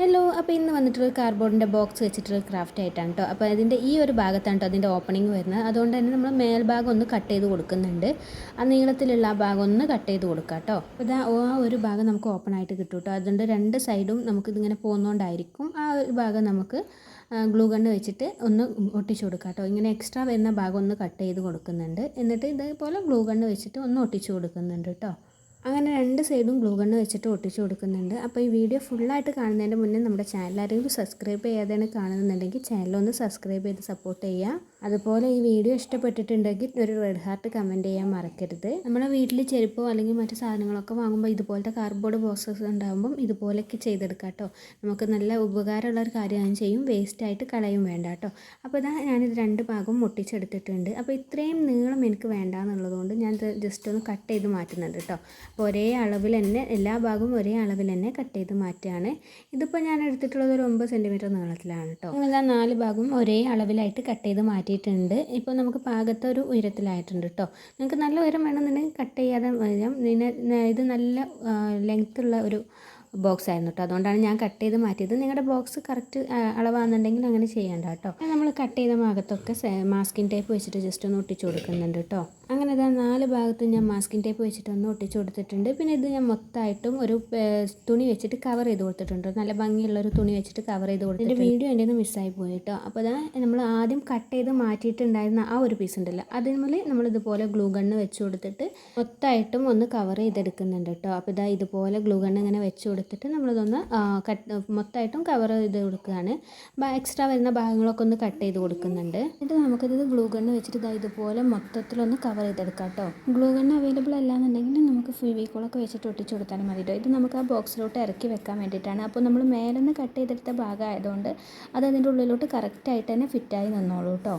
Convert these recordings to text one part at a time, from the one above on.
Hello, അപ്പോൾ ഇന്ന് വന്നിട്ടുള്ള കാർഡ്ബോർഡിൻ്റെ ബോക്സ് വെച്ചിട്ടുള്ള ക്രാഫ്റ്റ് ആയിട്ടാണ് കേട്ടോ. അപ്പോൾ അതിൻ്റെ ഈ ഒരു ഭാഗത്താണ് കേട്ടോ അതിൻ്റെ ഓപ്പണിംഗ് വരുന്നത്. അതുകൊണ്ട് തന്നെ നമ്മൾ മേൽഭാഗം ഒന്ന് കട്ട് ചെയ്ത് കൊടുക്കുന്നുണ്ട്. ആ നീളത്തിലുള്ള ആ ഭാഗം ഒന്ന് കട്ട് ചെയ്ത് കൊടുക്കുക കേട്ടോ. അപ്പോൾ ഇതാ ആ ഒരു ഭാഗം നമുക്ക് ഓപ്പൺ ആയിട്ട് കിട്ടും കേട്ടോ. അതുകൊണ്ട് രണ്ട് സൈഡും നമുക്കിതിങ്ങനെ പോകുന്നതുകൊണ്ടായിരിക്കും ആ ഒരു ഭാഗം നമുക്ക് ഗ്ലൂ ഗണ്ണ് വെച്ചിട്ട് ഒന്ന് ഒട്ടിച്ചു കൊടുക്കുക കേട്ടോ. ഇങ്ങനെ എക്സ്ട്രാ വരുന്ന ഭാഗം ഒന്ന് കട്ട് ചെയ്ത് കൊടുക്കുന്നുണ്ട്. എന്നിട്ട് ഇതേപോലെ ഗ്ലൂ ഗണ്ണ് വെച്ചിട്ട് ഒന്ന് ഒട്ടിച്ചു കൊടുക്കുന്നുണ്ട് കേട്ടോ. അങ്ങനെ രണ്ട് സൈഡും ഗ്ലൂ ഗണ്ണ് വെച്ചിട്ട് ഒട്ടിച്ച് കൊടുക്കുന്നുണ്ട്. അപ്പോൾ ഈ വീഡിയോ ഫുള്ളായിട്ട് കാണുന്നതിൻ്റെ മുന്നേ നമ്മുടെ ചാനൽ ആരെങ്കിലും സബ്സ്ക്രൈബ് ചെയ്യാതെയാണ് കാണുന്നുണ്ടെങ്കിൽ ചാനലൊന്ന് സബ്സ്ക്രൈബ് ചെയ്ത് സപ്പോർട്ട് ചെയ്യുക. അതുപോലെ ഈ വീഡിയോ ഇഷ്ടപ്പെട്ടിട്ടുണ്ടെങ്കിൽ ഒരു റെഡ് ഹാർട്ട് കമൻറ്റ് ചെയ്യാൻ മറക്കരുത്. നമ്മുടെ വീട്ടിൽ ചെരുപ്പോ അല്ലെങ്കിൽ മറ്റു സാധനങ്ങളൊക്കെ വാങ്ങുമ്പോൾ ഇതുപോലത്തെ കാർഡ്ബോർഡ് ബോക്സസ് ഉണ്ടാകുമ്പം ഇതുപോലെയൊക്കെ ചെയ്തെടുക്കാം കേട്ടോ. നമുക്ക് നല്ല ഉപകാരമുള്ള ഒരു കാര്യം ചെയ്യും, വേസ്റ്റായിട്ട് കളയും വേണ്ട കേട്ടോ. അപ്പോൾ ഇതാ ഞാനിത് രണ്ട് ഭാഗവും ഒട്ടിച്ചെടുത്തിട്ടുണ്ട്. അപ്പോൾ ഇത്രയും നീളം എനിക്ക് വേണ്ട എന്നുള്ളതുകൊണ്ട് ഞാൻ ജസ്റ്റ് ഒന്ന് കട്ട് ചെയ്ത് മാറ്റുന്നുണ്ട് കേട്ടോ. അപ്പോൾ ഒരേ അളവിൽ തന്നെ എല്ലാ ഭാഗവും ഒരേ അളവിൽ തന്നെ കട്ട് ചെയ്ത് മാറ്റുകയാണ്. ഇതിപ്പോൾ ഞാൻ എടുത്തിട്ടുള്ളത് ഒരു 9 സെൻറ്റിമീറ്റർ നീളത്തിലാണ് കേട്ടോ. അങ്ങനെ 4 ഭാഗവും ഒരേ അളവിലായിട്ട് കട്ട് ചെയ്ത് മാറ്റിയിട്ടുണ്ട്. ഇപ്പോൾ നമുക്ക് പാകത്തെ ഒരു ഉയരത്തിലായിട്ടുണ്ട് കേട്ടോ. നിങ്ങൾക്ക് നല്ല ഉയരം വേണമെന്നുണ്ടെങ്കിൽ കട്ട് ചെയ്യാതെ വരാം. ഇത് നല്ല ലെങ്ത്തുള്ള ഒരു ബോക്സ് ആയിരുന്നു കേട്ടോ. അതുകൊണ്ടാണ് ഞാൻ കട്ട് ചെയ്ത് മാറ്റിയത്. നിങ്ങളുടെ ബോക്സ് കറക്റ്റ് അളവാണെന്നുണ്ടെങ്കിൽ അങ്ങനെ ചെയ്യേണ്ട കേട്ടോ. നമ്മൾ കട്ട് ചെയ്ത ഭാഗത്തൊക്കെ മാസ്കിൻ ടേപ്പ് വെച്ചിട്ട് ജസ്റ്റ് ഒന്ന് ഒട്ടിച്ചു കൊടുക്കുന്നുണ്ട് കേട്ടോ. അങ്ങനെ ഇതാ 4 ഭാഗത്തും ഞാൻ മാസ്കിൻ ടേപ്പ് വെച്ചിട്ട് ഒന്ന് ഒട്ടിച്ചു കൊടുത്തിട്ടുണ്ട്. പിന്നെ ഇത് ഞാൻ മൊത്തമായിട്ടും ഒരു തുണി വെച്ചിട്ട് കവർ ചെയ്ത് കൊടുത്തിട്ടുണ്ട്. നല്ല ഭംഗിയുള്ളൊരു തുണി വെച്ചിട്ട് കവർ ചെയ്ത് കൊടുത്തിട്ടുണ്ട്. എൻ്റെ വീഡിയോ എൻ്റെ നിന്ന് മിസ്സായി പോയി കേട്ടോ. അപ്പോൾ ഇതാ നമ്മൾ ആദ്യം കട്ട് ചെയ്ത് മാറ്റിയിട്ടുണ്ടായിരുന്ന ആ ഒരു പീസ് ഉണ്ടല്ലോ, അതിനുള്ളിൽ നമ്മൾ ഇതുപോലെ ഗ്ലൂ ഗണ്ണ് വെച്ച് കൊടുത്തിട്ട് മൊത്തമായിട്ടും ഒന്ന് കവർ ചെയ്തെടുക്കുന്നുണ്ട് കേട്ടോ. അപ്പോൾ ഇതാ ഇതുപോലെ ഗ്ലൂ ഗണ്ണ് ഇങ്ങനെ വെച്ച് കൊടുത്തിട്ട് നമ്മളിതൊന്ന് മൊത്തമായിട്ടും കവർ ചെയ്ത് കൊടുക്കുകയാണ്. എക്സ്ട്രാ വരുന്ന ഭാഗങ്ങളൊക്കെ ഒന്ന് കട്ട് ചെയ്ത് കൊടുക്കുന്നുണ്ട്. എന്നിട്ട് നമുക്കിത് ഗ്ലൂ ഗണ്ണ് വെച്ചിട്ട് ഇതുപോലെ മൊത്തത്തിലൊന്ന് കവർ ചെയ്തെടുക്കാം കേട്ടോ. ഗ്ലൂ ഗണ്ണ് അവൈലബിൾ അല്ലാന്നുണ്ടെങ്കിൽ നമുക്ക് ഫെവിക്കോളൊക്കെ വെച്ചിട്ട് ഒട്ടിച്ച് കൊടുത്താലും മതി കേട്ടോ. ഇത് നമുക്ക് ആ ബോക്സിലോട്ട് ഇറക്കി വെക്കാൻ വേണ്ടിയിട്ടാണ്. അപ്പോൾ നമ്മൾ മേലെ നിന്ന് കട്ട് ചെയ്തെടുത്ത ഭാഗം ആയതുകൊണ്ട് അത് അതിൻ്റെ ഉള്ളിലോട്ട് കറക്റ്റായിട്ട് തന്നെ ഫിറ്റായി നിന്നോളൂ കേട്ടോ.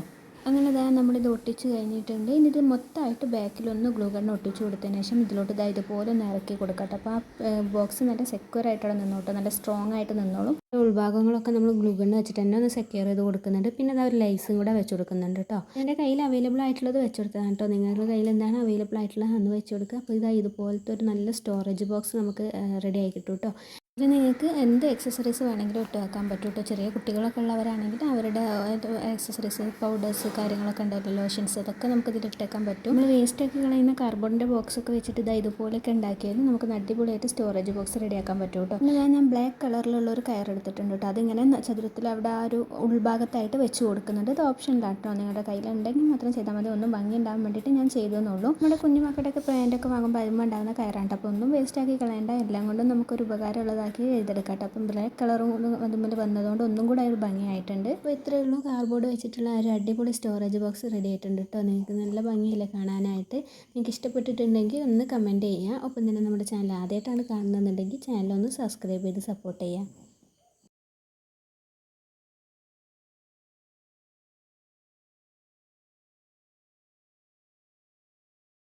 അങ്ങനെ ഇതാ നമ്മളിത് ഒട്ടിച്ച് കഴിഞ്ഞിട്ടുണ്ട്. ഇനി ഇത് മൊത്തമായിട്ട് ബാക്കിലൊന്ന് ഗ്ലൂ ഗണ്ണ് ഒട്ടിച്ച് കൊടുത്തതിന് ശേഷം ഇതിലോട്ട് ഇതുപോലെ ഒന്ന് ഇറക്കി കൊടുക്കട്ടെ. അപ്പോൾ ആ ബോക്സ് നല്ല സെക്യൂർ ആയിട്ടാണ് നിന്നോട്ടോ, നല്ല സ്ട്രോങ് ആയിട്ട് നിന്നോളും. ഉൾഭാഗങ്ങളൊക്കെ നമ്മൾ ഗ്ലൂ ഗണ്ണ് വെച്ചിട്ട് തന്നെ ഒന്ന് സെക്യൂർ ചെയ്ത് കൊടുക്കുന്നുണ്ട്. പിന്നെ അത് ഒരു ലൈസും കൂടെ വെച്ച് കൊടുക്കുന്നുണ്ട് കേട്ടോ. എൻ്റെ കയ്യിൽ അവൈലബിൾ ആയിട്ടുള്ളത് വെച്ച് കൊടുത്തതാണ് കേട്ടോ. നിങ്ങളുടെ കയ്യിൽ എന്താണ് അവൈലബിൾ ആയിട്ടുള്ളത് അന്ന് വെച്ച് കൊടുക്കുക. അപ്പോൾ ഇതുപോലത്തെ ഒരു നല്ല സ്റ്റോറേജ് ബോക്സ് നമുക്ക് റെഡി ആയി കിട്ടും കേട്ടോ. ഇത് നിങ്ങൾക്ക് എന്ത് എക്സസറീസ് വേണമെങ്കിലും ഇട്ട് വെക്കാൻ പറ്റും കേട്ടോ. ചെറിയ കുട്ടികളൊക്കെ ഉള്ളവരാണെങ്കിൽ അവരുടെ എക്സസറീസ് പൗഡേഴ്സ് കാര്യങ്ങളൊക്കെ ഉണ്ടല്ലോ, ലോഷൻസ്, അതൊക്കെ നമുക്ക് ഇതിൽ ഇട്ടേക്കാൻ പറ്റും. നമ്മൾ വേസ്റ്റൊക്കെ കളയുന്ന കാർഡ്ബോർഡിൻ്റെ ബോക്സൊക്കെ വെച്ചിട്ട് ഇതുപോലെയൊക്കെ ഉണ്ടാക്കിയാലും നമുക്ക് അടിപൊളിയായിട്ട് സ്റ്റോറേജ് ബോക്സ് റെഡിയാക്കാൻ പറ്റും കേട്ടോ. പിന്നെ ഞാൻ ബ്ലാക്ക് കളറിലുള്ള ഒരു കയർ എടുത്തിട്ടുണ്ട് കേട്ടോ. അതിങ്ങനെ ചതുരത്തിൽ അവിടെ ആ ഒരു ഉൾഭാഗത്തായിട്ട് വെച്ച് കൊടുക്കുന്നുണ്ട്. ഇത് ഓപ്ഷനിലാണ് കേട്ടോ. നിങ്ങളുടെ കയ്യിലുണ്ടെങ്കിൽ മാത്രം ചെയ്താൽ മതി. ഒന്നും ഭംഗി ഉണ്ടാകാൻ വേണ്ടിയിട്ട് ഞാൻ ചെയ്തെന്നുള്ളൂ. നമ്മുടെ കുഞ്ഞുമക്കളുടെയൊക്കെ പാൻറ്റൊക്കെ വാങ്ങുമ്പോൾ അതിന്മേൽ ഉണ്ടാകുന്ന കയറാണ്. അപ്പോൾ ഒന്നും വേസ്റ്റാക്കി കളയേണ്ട, എല്ലാം കൊണ്ടും നമുക്കൊരു ഉപകാരമുള്ളതാക്കി എഴുതെടുക്കാം. അപ്പം ബ്ലാക്ക് കളറും അതുപോലെ വന്നതുകൊണ്ട് ഒന്നും കൂടെ ഒരു ഭംഗിയായിട്ടുണ്ട്. അപ്പോൾ ഇത്രയേ ഉള്ളൂ. കാർഡ്ബോർഡ് വെച്ചിട്ടുള്ള ഒരു അടിപൊളി സ്റ്റോറേജ് ബോക്സ് റെഡി ആയിട്ടുണ്ട് കേട്ടോ. നിങ്ങൾക്ക് നല്ല ഭംഗിയില്ലേ കാണാനായിട്ട്. നിങ്ങൾക്ക് ഇഷ്ടപ്പെട്ടിട്ടുണ്ടെങ്കിൽ ഒന്ന് കമൻറ്റ് ചെയ്യുക. ഒപ്പം തന്നെ നമ്മുടെ ചാനൽ ആദ്യമായിട്ടാണ് കാണുന്നതെന്നുണ്ടെങ്കിൽ ചാനലൊന്ന് സബ്സ്ക്രൈബ് ചെയ്ത് സപ്പോർട്ട് ചെയ്യുക.